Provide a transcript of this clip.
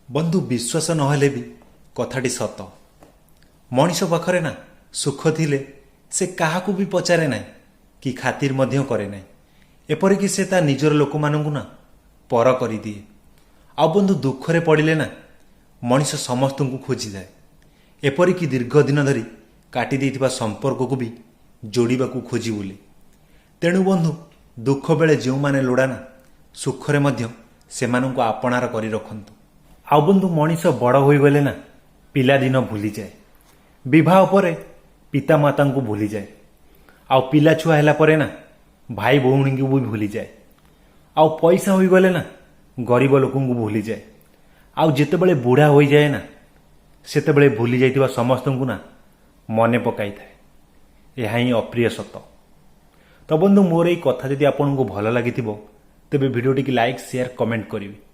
बंधु विश्वास नहेले भी कथाटी सत। मनीष पाखरे ना सुख थिले से काहाकू भी पचारे ना कि खातिर मध्य करे ना, एपरिक से ता निजर लोक मानू ना पर कर दिए। आ बंधु दुखरे पड़िले ना मनीष समस्त को खोजी जाए, एपरिक दीर्घ दिन धरी काटी देइथिबा संपर्क को भी जोड़िबा को खोजी बुले। तेणु बंधु दुख बेले जो माने लोड़ा ना सुखरे मध्य सेमानंको आपणार करी रखंतु। आ बंधु मनीष बड़ होई गले ना पिला दिन भूली जाए, विवाह परे पिता माता को भूली जाए, आ पिला छुआ हैला परे ना भाई भौणी को भी भूली जाए, आ पैसा होई गले ना गरीब लोकन को भूली जाए, आ जेतेबेले बुढ़ा होई जाए ना सेतेबेले भूली जाइतिबा समस्त को ना मने पकाई थाए। यह ही अप्रिय सत। तो बंधु मोर ये कथा जदि आपको भल लगी तेबे भिडियोटी लाइक शेयर कमेंट करेंगे।